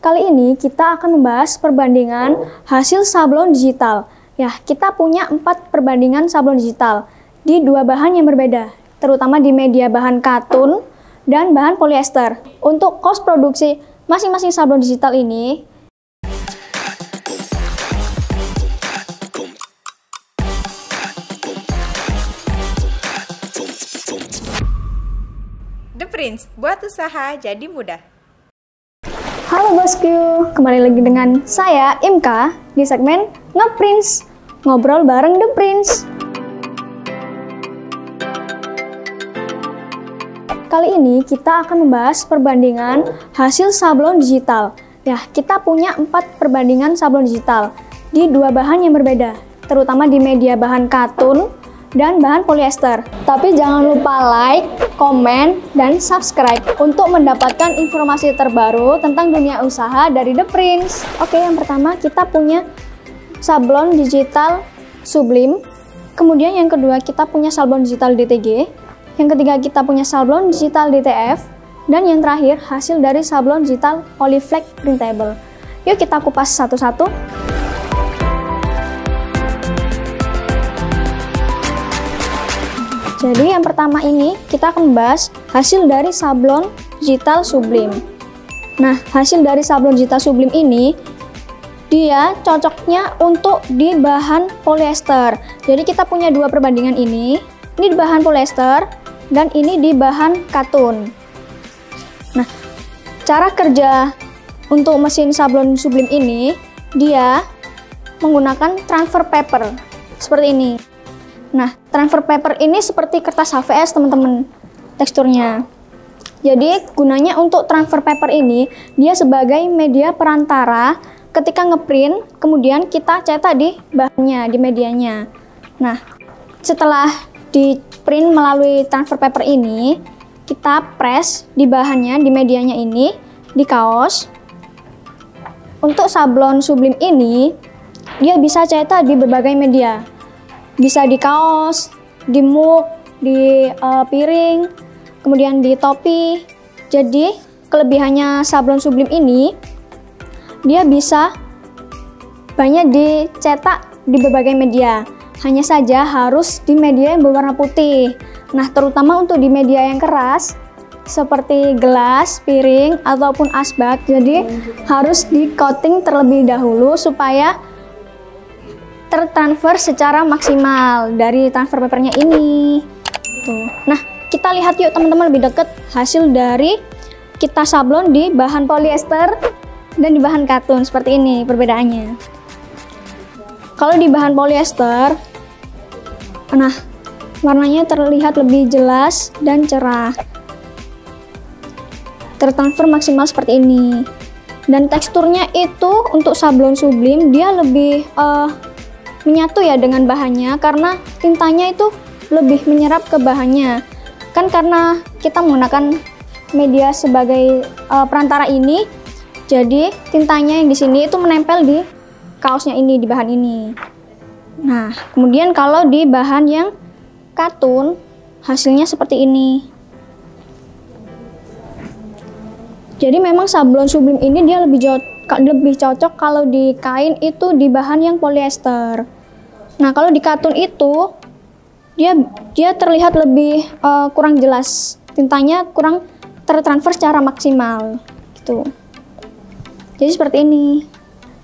Kali ini kita akan membahas perbandingan hasil sablon digital. Ya, kita punya 4 perbandingan sablon digital di 2 bahan yang berbeda, terutama di media bahan katun dan bahan polyester. Untuk kos produksi masing-masing sablon digital ini, The Prince, buat usaha jadi mudah. halo bosku, kembali lagi dengan saya Imka di segmen Nge-Prince, ngobrol bareng The Prince. Kali ini kita akan membahas perbandingan hasil sablon digital. Ya, kita punya 4 perbandingan sablon digital di 2 bahan yang berbeda, terutama di media bahan katun dan bahan polyester. Tapi jangan lupa like, komen, dan subscribe untuk mendapatkan informasi terbaru tentang dunia usaha dari The Prince. Oke, yang pertama kita punya sablon digital Sublime. Kemudian yang kedua kita punya sablon digital DTG. Yang ketiga kita punya sablon digital DTF. Dan yang terakhir hasil dari sablon digital Polyflex Printable. Yuk kita kupas satu-satu. Jadi yang pertama ini kita akan membahas hasil dari sablon digital Sublime. Nah, hasil dari sablon digital Sublime ini dia cocoknya untuk di bahan polyester. Jadi kita punya 2 perbandingan ini di bahan polyester dan ini di bahan katun. Nah, cara kerja untuk mesin sablon Sublime ini dia menggunakan transfer paper seperti ini. Nah, transfer paper ini seperti kertas HVS teman-teman teksturnya. Jadi gunanya untuk transfer paper ini dia sebagai media perantara ketika ngeprint, kemudian kita cetak di bahannya, di medianya. Nah, setelah di print melalui transfer paper ini, kita press di bahannya, di medianya ini, di kaos. Untuk sablon Sublime ini dia bisa cetak di berbagai media. Bisa di kaos, di mug, di piring, kemudian di topi. Jadi kelebihannya sablon Sublime ini dia bisa banyak dicetak di berbagai media. Hanya saja harus di media yang berwarna putih. Nah, terutama untuk di media yang keras seperti gelas, piring, ataupun asbak. Jadi harus di coating terlebih dahulu supaya tertransfer secara maksimal dari transfer papernya ini. Tuh. Nah, kita lihat yuk teman-teman lebih dekat hasil dari kita sablon di bahan polyester dan di bahan katun. Seperti ini perbedaannya. Kalau di bahan polyester, nah warnanya terlihat lebih jelas dan cerah. Tertransfer maksimal seperti ini. Dan teksturnya itu untuk sablon Sublime dia lebih menyatu ya dengan bahannya karena tintanya itu lebih menyerap ke bahannya. Kan karena kita menggunakan media sebagai perantara ini, jadi tintanya yang di sini itu menempel di kaosnya ini, di bahan ini. Nah, kemudian kalau di bahan yang katun, hasilnya seperti ini. Jadi memang sablon Sublime ini dia lebih cocok kalau di kain itu di bahan yang polyester. Nah, kalau di katun itu dia terlihat lebih kurang jelas, tintanya kurang tertransfer secara maksimal gitu. Jadi seperti ini.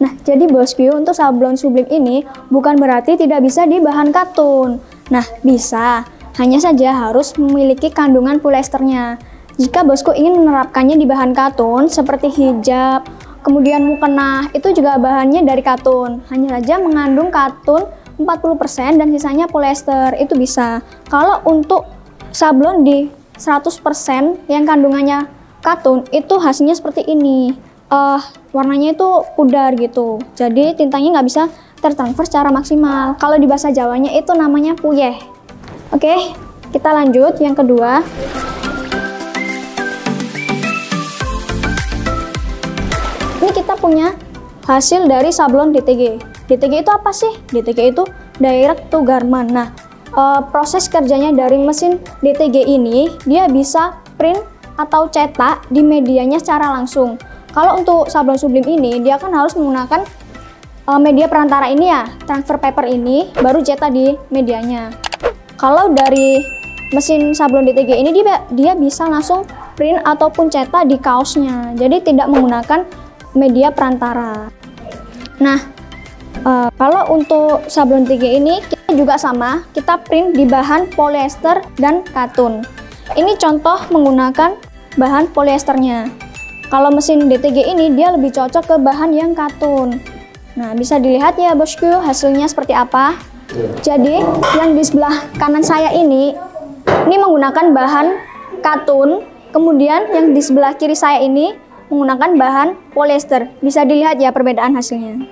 Nah, jadi bosku, untuk sablon Sublime ini bukan berarti tidak bisa di bahan katun. Nah, bisa, hanya saja harus memiliki kandungan polyesternya. Jika bosku ingin menerapkannya di bahan katun seperti hijab, kemudian mukena, itu juga bahannya dari katun. Hanya saja mengandung katun 40% dan sisanya polyester, itu bisa. Kalau untuk sablon di 100% yang kandungannya katun, itu hasilnya seperti ini. Warnanya itu pudar gitu. Jadi tintanya nggak bisa tertransfer secara maksimal. Kalau di bahasa Jawanya itu namanya puyeh. Oke, kita lanjut yang kedua. Ini kita punya hasil dari sablon DTG. DTG itu apa sih? DTG itu direct to garment. Nah, proses kerjanya dari mesin DTG ini dia bisa print atau cetak di medianya secara langsung. kalau untuk sablon Sublime ini dia kan harus menggunakan media perantara ini ya, transfer paper ini, baru cetak di medianya. Kalau dari mesin sablon DTG ini dia bisa langsung print ataupun cetak di kaosnya, jadi tidak menggunakan media perantara. Nah, kalau untuk sablon DTG ini kita juga sama, kita print di bahan polyester dan katun. Ini contoh menggunakan bahan polyesternya. Kalau mesin DTG ini dia lebih cocok ke bahan yang katun. Nah, bisa dilihat ya bosku hasilnya seperti apa. Jadi yang di sebelah kanan saya ini menggunakan bahan katun, kemudian yang di sebelah kiri saya ini menggunakan bahan polyester. Bisa dilihat ya perbedaan hasilnya.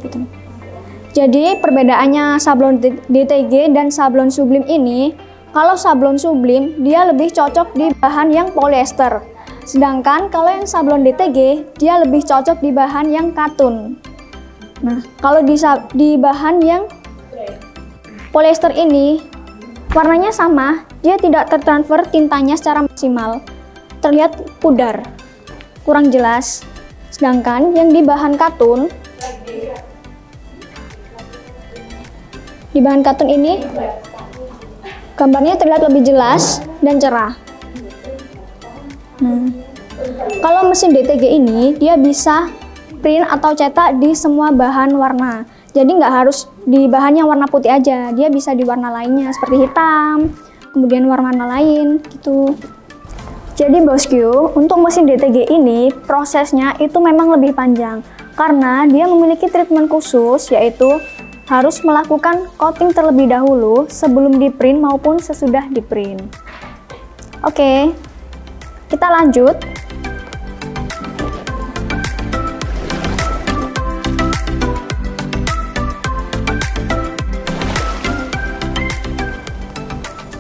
Gitu. Jadi perbedaannya sablon DTG dan sablon Sublime ini, kalau sablon Sublime dia lebih cocok di bahan yang polyester. Sedangkan kalau yang sablon DTG dia lebih cocok di bahan yang katun. Nah, kalau di bahan yang polyester ini warnanya sama, dia tidak tertransfer tintanya secara maksimal. Terlihat pudar, kurang jelas. Sedangkan yang di bahan katun, ini gambarnya terlihat lebih jelas dan cerah. Nah, kalau mesin DTG ini dia bisa print atau cetak di semua bahan warna. Jadi nggak harus di bahan yang warna putih aja, dia bisa di warna lainnya seperti hitam, kemudian warna lain gitu. Jadi bosku, untuk mesin DTG ini prosesnya itu memang lebih panjang karena dia memiliki treatment khusus, yaitu harus melakukan coating terlebih dahulu sebelum di print maupun sesudah di print. Oke, kita lanjut.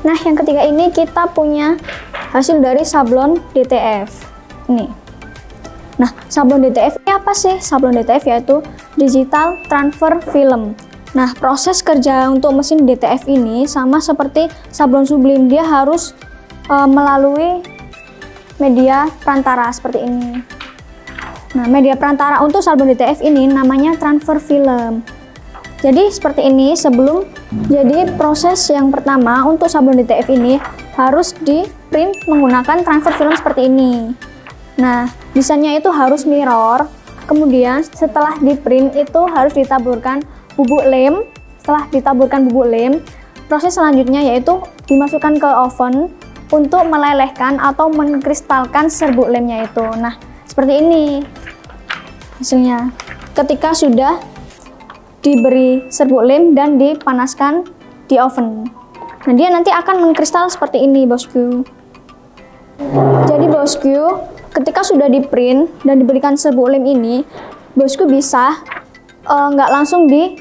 Nah, yang ketiga ini kita punya hasil dari sablon DTF. Ini. Nah, sablon DTF ini apa sih? Sablon DTF yaitu Digital Transfer Film. Nah, proses kerja untuk mesin DTF ini sama seperti sablon Sublime, dia harus melalui media perantara seperti ini. Nah, media perantara untuk sablon DTF ini namanya transfer film. Jadi seperti ini jadi proses yang pertama untuk sablon DTF ini harus di print menggunakan transfer film seperti ini. Nah, desainnya itu harus mirror. Kemudian setelah di print itu harus ditaburkan bubuk lem. Setelah ditaburkan bubuk lem, proses selanjutnya yaitu dimasukkan ke oven untuk melelehkan atau mengkristalkan serbuk lemnya itu. Nah, seperti ini hasilnya ketika sudah diberi serbuk lem dan dipanaskan di oven. Nah, dia nanti akan mengkristal seperti ini bosku. Jadi bosku, ketika sudah di print dan diberikan serbuk lem ini, bosku bisa nggak langsung di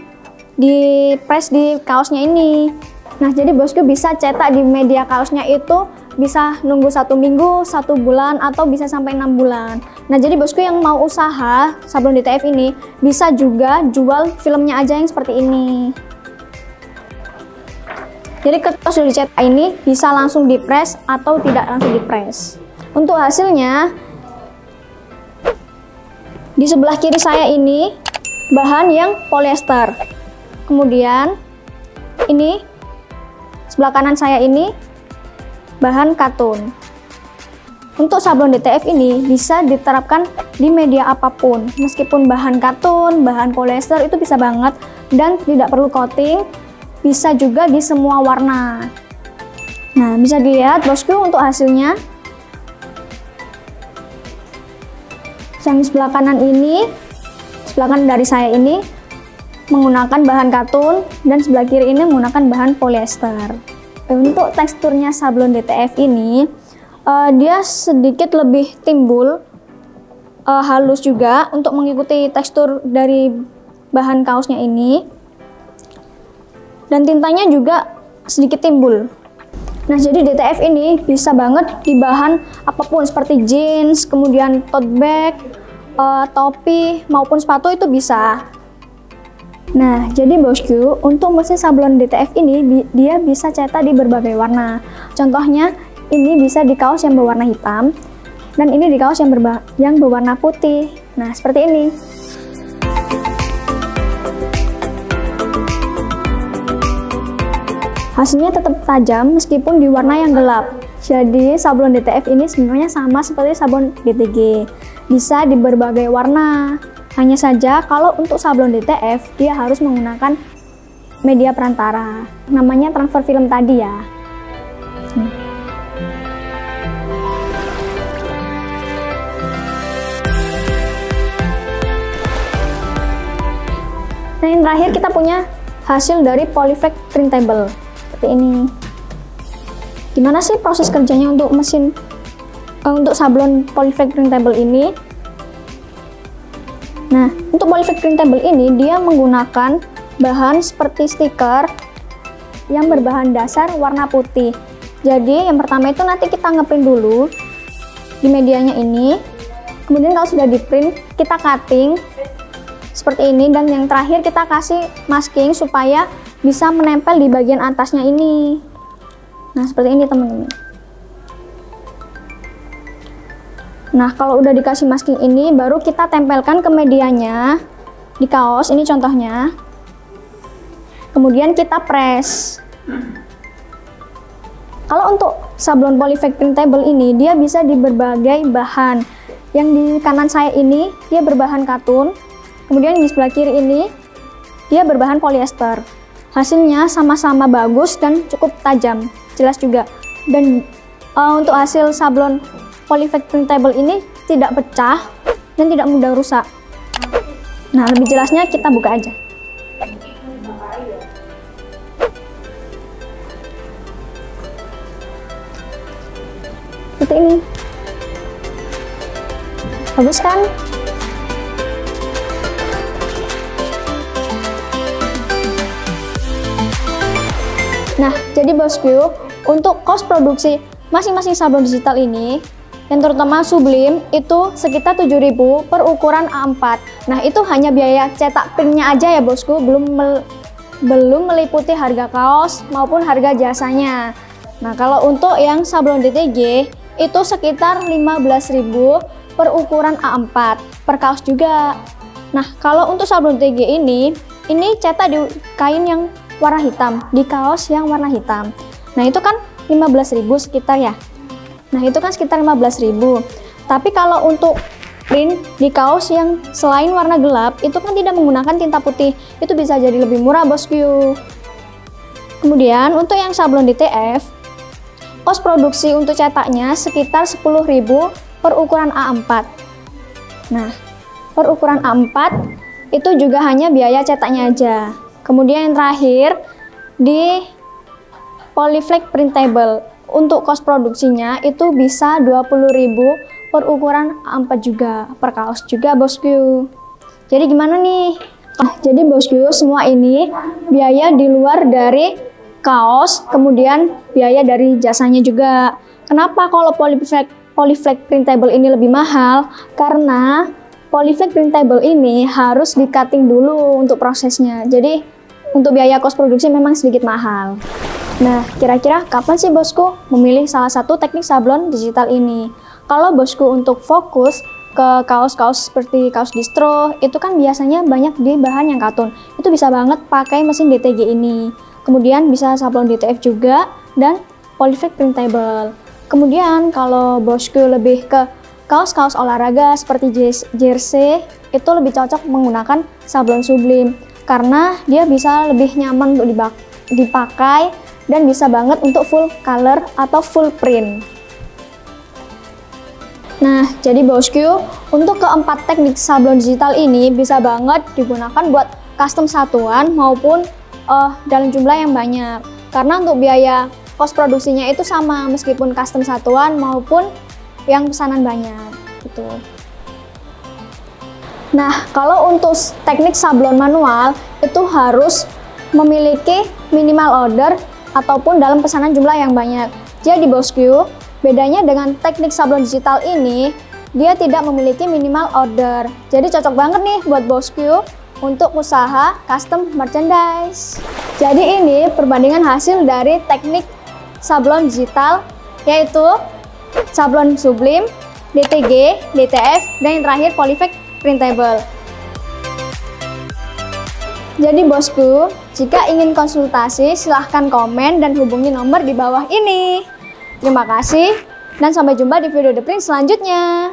press di kaosnya ini. Nah, jadi bosku bisa cetak di media kaosnya itu bisa nunggu 1 minggu, 1 bulan, atau bisa sampai 6 bulan. Nah, jadi bosku yang mau usaha sablon DTF ini bisa juga jual filmnya aja yang seperti ini. Jadi ketika sudah dicetak ini bisa langsung di press atau tidak langsung di press. Untuk hasilnya di sebelah kiri saya ini bahan yang polyester. Kemudian ini sebelah kanan saya ini bahan katun. Untuk sablon DTF ini bisa diterapkan di media apapun, meskipun bahan katun, bahan polyester itu bisa banget dan tidak perlu coating, bisa juga di semua warna. Nah, bisa dilihat bosku untuk hasilnya. Yang sebelah kanan ini, sebelah kanan dari saya ini menggunakan bahan katun dan sebelah kiri ini menggunakan bahan polyester. Untuk teksturnya sablon DTF ini dia sedikit lebih timbul, halus juga untuk mengikuti tekstur dari bahan kaosnya ini, dan tintanya juga sedikit timbul. Nah, jadi DTF ini bisa banget di bahan apapun seperti jeans, kemudian tote bag, topi maupun sepatu itu bisa. Nah, jadi bosku, untuk mesin sablon DTF ini dia bisa cetak di berbagai warna. Contohnya ini bisa di kaos yang berwarna hitam, dan ini di kaos yang berwarna putih. Nah, seperti ini. Hasilnya tetap tajam meskipun di warna yang gelap. Jadi sablon DTF ini sebenarnya sama seperti sabun DTG, bisa di berbagai warna. Hanya saja kalau untuk sablon DTF dia harus menggunakan media perantara, namanya transfer film tadi ya. Nah, yang terakhir kita punya hasil dari Polyflex Printable seperti ini. Gimana sih proses kerjanya untuk untuk sablon Polyflex Printable ini? Nah, untuk Polyflex Printable ini dia menggunakan bahan seperti stiker yang berbahan dasar warna putih. Jadi yang pertama itu nanti kita ngeprint dulu di medianya ini. Kemudian kalau sudah di print kita cutting seperti ini, dan yang terakhir kita kasih masking supaya bisa menempel di bagian atasnya ini. Nah, seperti ini teman-teman. Nah, kalau udah dikasih masking ini baru kita tempelkan ke medianya di kaos ini contohnya. Kemudian kita press. Kalau untuk sablon Polyflex Printable ini dia bisa di berbagai bahan. Yang di kanan saya ini dia berbahan katun. Kemudian di sebelah kiri ini dia berbahan polyester. Hasilnya sama-sama bagus dan cukup tajam, jelas juga. Dan untuk hasil sablon Polyflex Printable ini tidak pecah dan tidak mudah rusak. Nah, lebih jelasnya kita buka aja. Seperti ini. Bagus kan? Nah, jadi bosku, untuk kos produksi masing-masing sablon digital ini, yang terutama Sublime, itu sekitar 7.000 per ukuran A4. Nah, itu hanya biaya cetak printnya aja ya bosku, belum meliputi harga kaos maupun harga jasanya. Nah, kalau untuk yang sablon DTG, itu sekitar 15.000 per ukuran A4, per kaos juga. Nah, kalau untuk sablon DTG ini cetak di kain yang warna hitam, di kaos yang warna hitam. Nah, itu kan 15.000 sekitar ya. Nah, itu kan sekitar 15.000. Tapi kalau untuk print di kaos yang selain warna gelap, itu kan tidak menggunakan tinta putih. Itu bisa jadi lebih murah, bosku. Kemudian, untuk yang sablon DTF, kos produksi untuk cetaknya sekitar 10.000 per ukuran A4. Nah, per ukuran A4 itu juga hanya biaya cetaknya aja. Kemudian yang terakhir di Polyflex Printable, untuk kos produksinya itu bisa 20.000 per ukuran A4 juga, per kaos juga bosku. Jadi gimana nih? Jadi bosku, semua ini biaya di luar dari kaos, kemudian biaya dari jasanya juga. Kenapa kalau Polyflex Printable ini lebih mahal? Karena Polyflex Printable ini harus di cutting dulu untuk prosesnya. Jadi untuk biaya kos produksi memang sedikit mahal. Nah, kira-kira kapan sih bosku memilih salah satu teknik sablon digital ini? Kalau bosku untuk fokus ke kaos-kaos seperti kaos distro, itu kan biasanya banyak di bahan yang katun. Itu bisa banget pakai mesin DTG ini. Kemudian bisa sablon DTF juga dan Polyflex Printable. Kemudian kalau bosku lebih ke kaos-kaos olahraga seperti jersey, itu lebih cocok menggunakan sablon Sublime. Karena dia bisa lebih nyaman untuk dipakai dan bisa banget untuk full color atau full print. Nah, jadi bosku, untuk keempat teknik sablon digital ini bisa banget digunakan buat custom satuan maupun dalam jumlah yang banyak. Karena untuk biaya kos produksinya itu sama meskipun custom satuan maupun yang pesanan banyak gitu. Nah, kalau untuk teknik sablon manual itu harus memiliki minimal order ataupun dalam pesanan jumlah yang banyak. Jadi bosku, bedanya dengan teknik sablon digital ini, dia tidak memiliki minimal order. Jadi cocok banget nih buat bosku untuk usaha custom merchandise. Jadi ini perbandingan hasil dari teknik sablon digital yaitu sablon Sublime, DTG, DTF, dan yang terakhir Polyflex Printable. Jadi bosku, jika ingin konsultasi silahkan komen dan hubungi nomor di bawah ini. Terima kasih dan sampai jumpa di video The Print selanjutnya.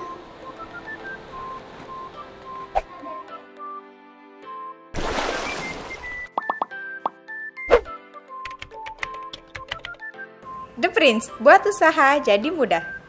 The Prince, buat usaha jadi mudah.